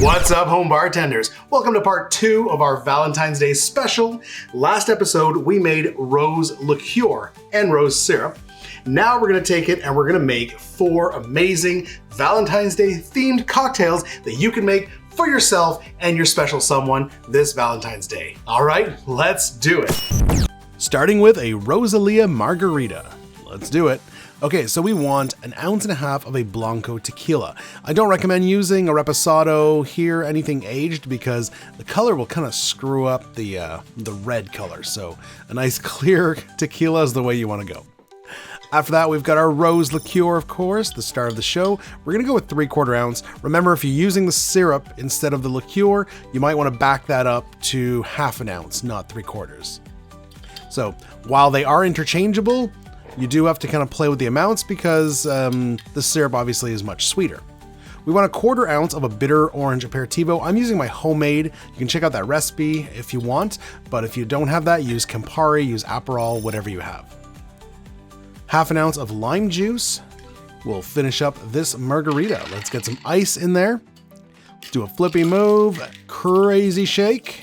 What's up, home bartenders? Welcome to part 2 of our Valentine's Day special. Last episode, we made rose liqueur and rose syrup. Now we're gonna take it and we're gonna make 4 amazing Valentine's Day themed cocktails that you can make for yourself and your special someone this Valentine's Day. All right, let's do it. Starting with a Rosalia Margarita. Let's do it. Okay, so we want 1.5 ounces of a Blanco tequila. I don't recommend using a Reposado here, anything aged, because the color will kind of screw up the red color. So a nice clear tequila is the way you want to go. After that, we've got our rose liqueur, of course, the star of the show. We're gonna go with 3/4 ounce. Remember, if you're using the syrup instead of the liqueur, you might want to back that up to 1/2 ounce, not 3/4. So while they are interchangeable, you do have to kind of play with the amounts because the syrup obviously is much sweeter. We want 1/4 ounce of a bitter orange aperitivo. I'm using my homemade. You can check out that recipe if you want, but if you don't have that, use Campari, use Aperol, whatever you have. 1/2 ounce of lime juice. We'll finish up this margarita. Let's get some ice in there. Let's do a flippy move, crazy shake.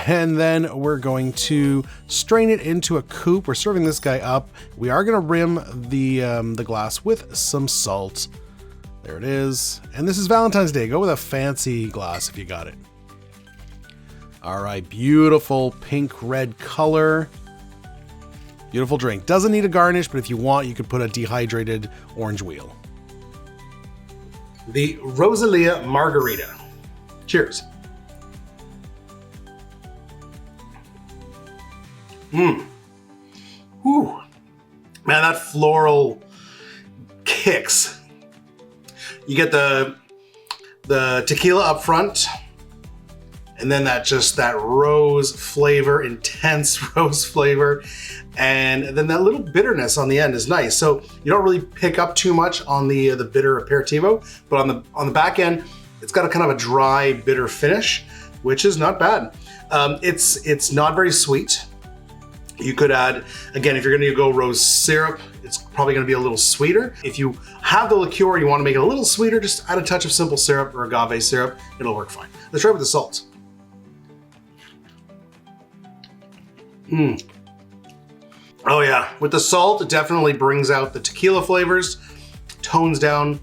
And then we're going to strain it into a coupe. We're serving this guy up. We are going to rim the glass with some salt. There it is. And this is Valentine's Day. Go with a fancy glass if you got it. All right, beautiful pink red color. Beautiful drink. Doesn't need a garnish, but if you want, you could put a dehydrated orange wheel. The Rosalia Margarita. Cheers. Ooh. Man, that floral kicks. You get the tequila up front, and then that rose flavor, intense rose flavor, and then that little bitterness on the end is nice. So you don't really pick up too much on the bitter aperitivo, but on the back end, it's got a kind of a dry, bitter finish, which is not bad. It's not very sweet. You could add, again, if you're gonna go rose syrup, it's probably gonna be a little sweeter. If you have the liqueur, you wanna make it a little sweeter, just add a touch of simple syrup or agave syrup, it'll work fine. Let's try with the salt. Oh yeah, with the salt, it definitely brings out the tequila flavors, tones down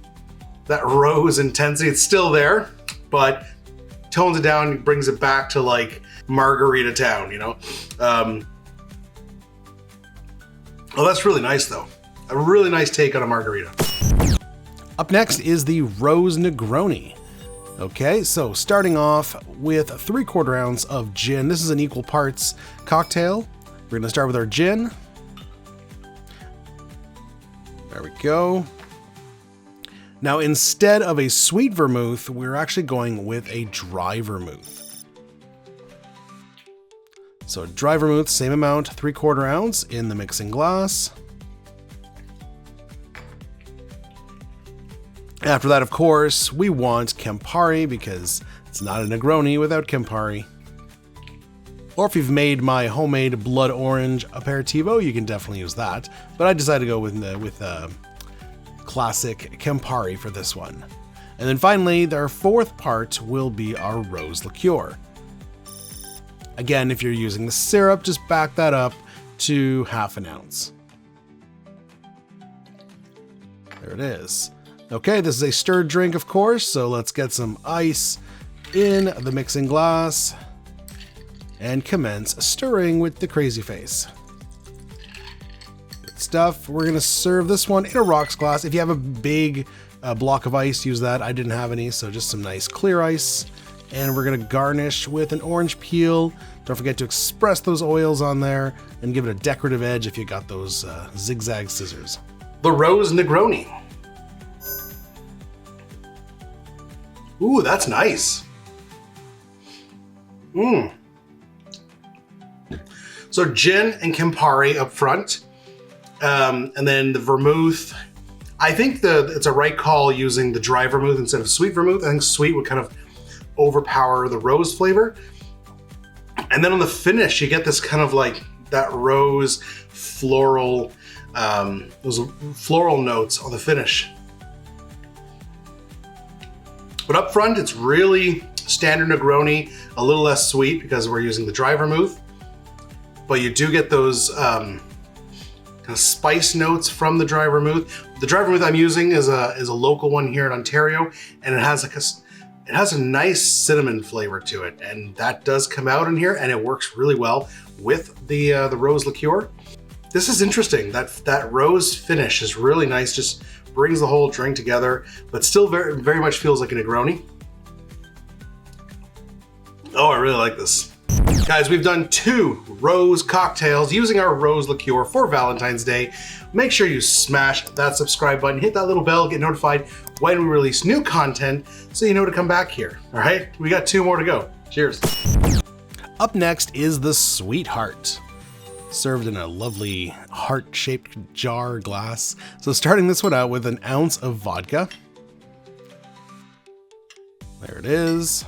that rose intensity. It's still there, but tones it down, brings it back to like Margarita Town, you know? Oh, that's really nice though. A really nice take on a margarita. Up next is the Rose Negroni. Okay, so starting off with 3/4 ounce of gin. This is an equal parts cocktail. We're gonna start with our gin. There we go. Now, instead of a sweet vermouth, we're actually going with a dry vermouth. So dry vermouth, same amount, 3/4 ounce in the mixing glass. After that, of course, we want Campari because it's not a Negroni without Campari. Or if you've made my homemade blood orange aperitivo, you can definitely use that. But I decided to go with classic Campari for this one. And then finally, our 4th part will be our rose liqueur. Again, if you're using the syrup, just back that up to 1/2 ounce. There it is. Okay, this is a stirred drink, of course, so let's get some ice in the mixing glass and commence stirring with the crazy face. Good stuff. We're gonna serve this one in a rocks glass. If you have a big block of ice, use that. I didn't have any, so just some nice clear ice. And we're gonna garnish with an orange peel. Don't forget to express those oils on there and give it a decorative edge if you got those zigzag scissors. The Rose Negroni. Ooh, that's nice. So gin and Campari up front, and then the vermouth. I think it's a right call using the dry vermouth instead of sweet vermouth. I think sweet would kind of overpower the rose flavor. And then on the finish, you get this kind of like that rose floral, those floral notes on the finish. But up front, it's really standard Negroni, a little less sweet because we're using the dry vermouth. But you do get those kind of spice notes from the dry vermouth. The dry vermouth I'm using is a local one here in Ontario, and it has a nice cinnamon flavor to it, and that does come out in here, and it works really well with the rose liqueur. This is interesting. That rose finish is really nice. Just brings the whole drink together, but still very, very much feels like a Negroni. Oh, I really like this. Guys, we've done 2 rose cocktails using our rose liqueur for Valentine's Day. Make sure you smash that subscribe button, hit that little bell, get notified when we release new content so you know to come back here. All right, we got 2 more to go. Cheers. Up next is the Sweetheart, served in a lovely heart-shaped jar glass. So starting this one out with an ounce of vodka. There it is.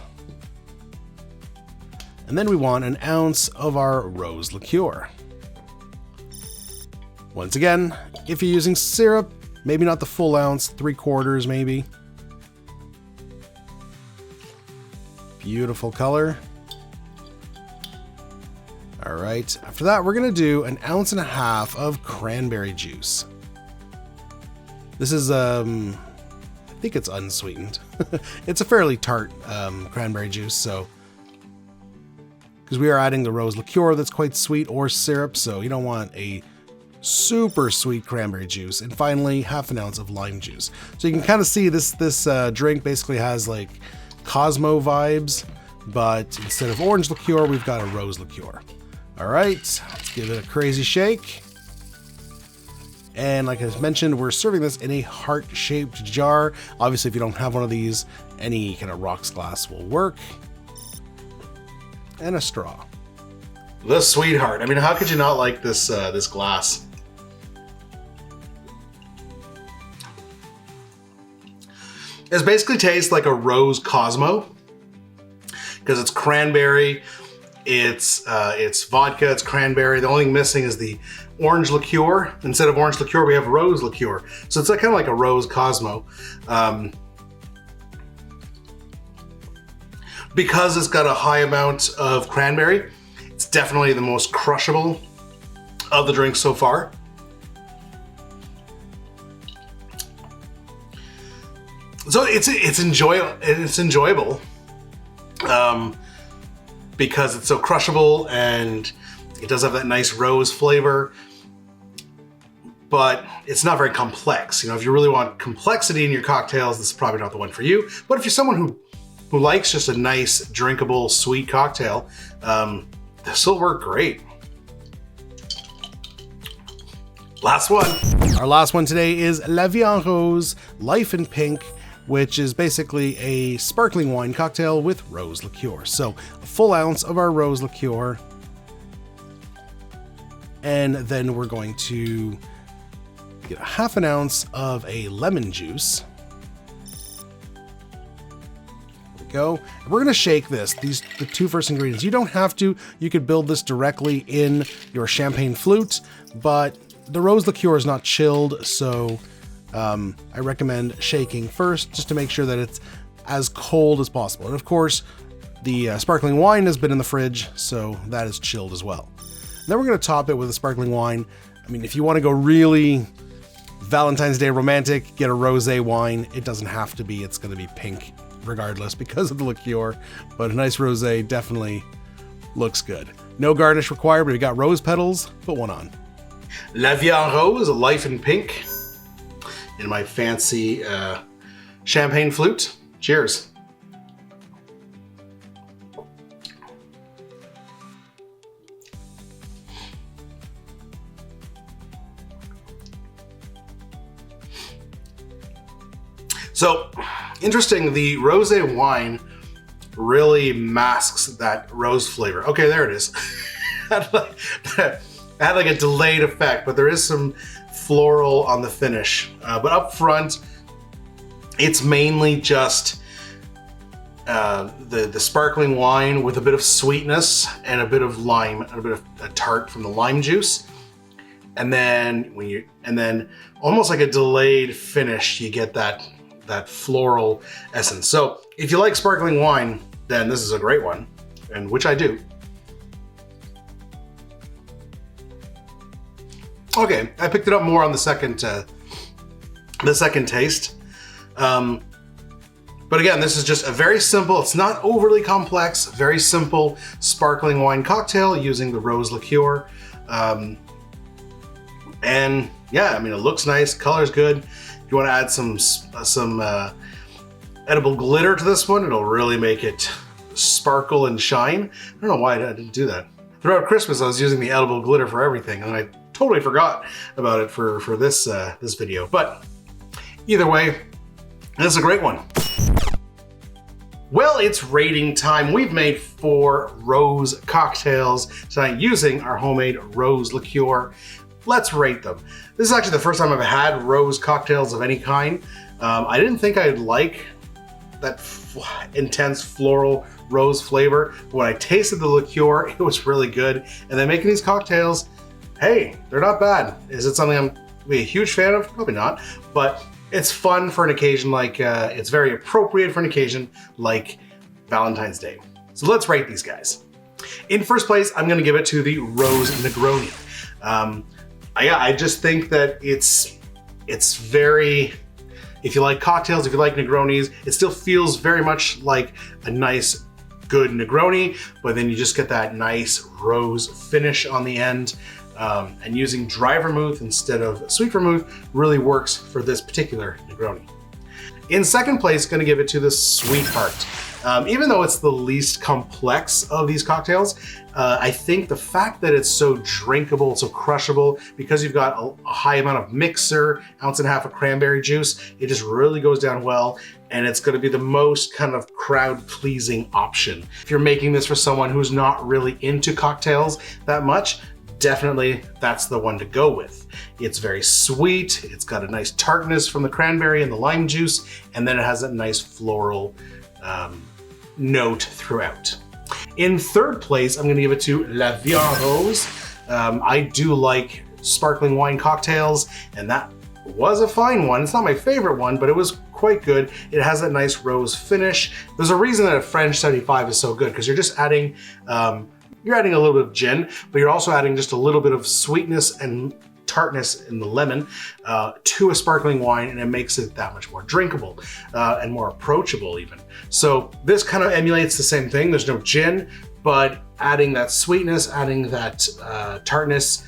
And then we want an ounce of our rose liqueur. Once again, if you're using syrup, maybe not the full ounce, 3/4 maybe. Beautiful color. All right, after that, we're gonna do an 1.5 ounces of cranberry juice. This is, I think it's unsweetened. It's a fairly tart cranberry juice, so, because we are adding the rose liqueur that's quite sweet, or syrup, so you don't want a super sweet cranberry juice. And finally, 1/2 ounce of lime juice. So you can kind of see this drink basically has like Cosmo vibes, but instead of orange liqueur, we've got a rose liqueur. All right, let's give it a crazy shake. And like I mentioned, we're serving this in a heart-shaped jar. Obviously, if you don't have one of these, any kind of rocks glass will work. And a straw. The Sweetheart. I mean, how could you not like this this glass? It basically tastes like a rose Cosmo because it's cranberry, it's vodka, it's cranberry. The only thing missing is the orange liqueur. Instead of orange liqueur, we have rose liqueur. So it's like, kind of like a rose Cosmo. Because it's got a high amount of cranberry, it's definitely the most crushable of the drinks so far. So it's enjoyable because it's so crushable and it does have that nice rose flavor, but it's not very complex. You know, if you really want complexity in your cocktails, this is probably not the one for you. But if you're someone who likes just a nice, drinkable, sweet cocktail, this will work great. Last one. Our last one today is La Vie en Rose, Life in Pink, which is basically a sparkling wine cocktail with rose liqueur. So a full ounce of our rose liqueur. And then we're going to get a 1/2 ounce of a lemon juice. Go. We're going to shake this, the 2 first ingredients. You don't have to. You could build this directly in your champagne flute, but the rose liqueur is not chilled, so I recommend shaking first just to make sure that it's as cold as possible. And of course, the sparkling wine has been in the fridge, so that is chilled as well. And then we're going to top it with a sparkling wine. I mean, if you want to go really Valentine's Day romantic, get a rosé wine. It doesn't have to be. It's going to be pink regardless because of the liqueur, but a nice rosé definitely looks good. No garnish required, but we got rose petals. Put one on. La Vie en Rose, a Life in Pink, in my fancy champagne flute. Cheers. So, interesting, the rosé wine really masks that rose flavor. Okay, there it is. It had like a delayed effect, but there is some floral on the finish. But up front, it's mainly just the sparkling wine with a bit of sweetness and a bit of lime, and a bit of a tart from the lime juice. And then almost like a delayed finish, you get that that floral essence. So if you like sparkling wine, then this is a great one, and which I do. Okay, I picked it up more on the second taste. But again, this is just a very simple, it's not overly complex, very simple sparkling wine cocktail using the rose liqueur. And yeah, I mean, it looks nice, color's good. If you want to add some edible glitter to this one, it'll really make it sparkle and shine. I don't know why I didn't do that. Throughout Christmas, I was using the edible glitter for everything, and I totally forgot about it for this this video. But either way, this is a great one. Well, it's rating time. We've made 4 rose cocktails tonight using our homemade rose liqueur. Let's rate them. This is actually the first time I've had rose cocktails of any kind. I didn't think I'd like that intense floral rose flavor, but when I tasted the liqueur, it was really good. And then making these cocktails, hey, they're not bad. Is it something I'm a huge fan of? Probably not, but it's fun for an occasion like, it's very appropriate for an occasion like Valentine's Day. So let's rate these guys. In first place, I'm gonna give it to the Rose Negroni. I just think that it's very, if you like cocktails, if you like Negronis, it still feels very much like a nice, good Negroni, but then you just get that nice rose finish on the end. And using dry vermouth instead of sweet vermouth really works for this particular Negroni. In second place, gonna give it to the Sweetheart. Even though it's the least complex of these cocktails, I think the fact that it's so drinkable, so crushable, because you've got a high amount of mixer, 1.5 ounces of cranberry juice, it just really goes down well, and it's gonna be the most kind of crowd-pleasing option. If you're making this for someone who's not really into cocktails that much, definitely that's the one to go with. It's very sweet, it's got a nice tartness from the cranberry and the lime juice, and then it has a nice floral note throughout. In third place, I'm gonna give it to La Viande Rose. I do like sparkling wine cocktails, and that was a fine one. It's not my favorite one, but it was quite good. It has that nice rose finish. There's a reason that a French 75 is so good, because you're just adding, you're adding a little bit of gin, but you're also adding just a little bit of sweetness and tartness in the lemon to a sparkling wine, and it makes it that much more drinkable and more approachable even. So this kind of emulates the same thing. There's no gin, but adding that sweetness, adding that tartness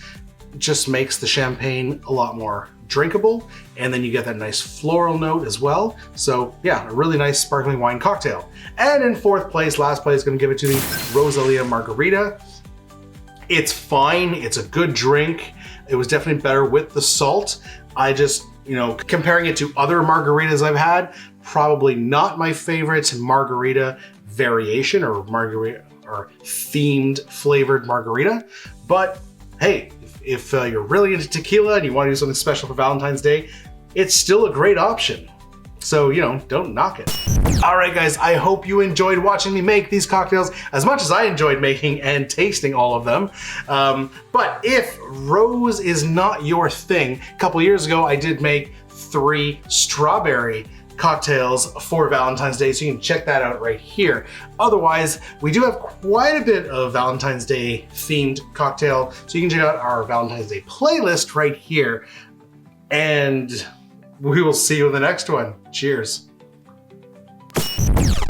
just makes the champagne a lot more drinkable, and then you get that nice floral note as well. So yeah, a really nice sparkling wine cocktail. And in fourth place, last place, gonna give it to the Rosalia Margarita. It's fine, it's a good drink. It was definitely better with the salt. I just, you know, comparing it to other margaritas I've had, probably not my favorite margarita variation or margarita or themed flavored margarita, but hey, if you're really into tequila and you want to do something special for Valentine's Day, it's still a great option. So, you know, don't knock it. All right, guys, I hope you enjoyed watching me make these cocktails as much as I enjoyed making and tasting all of them. But if rose is not your thing, a couple years ago, I did make 3 strawberry cocktails for Valentine's Day, so you can check that out right here. Otherwise, we do have quite a bit of Valentine's Day themed cocktail, so you can check out our Valentine's Day playlist right here, and we will see you in the next one. Cheers.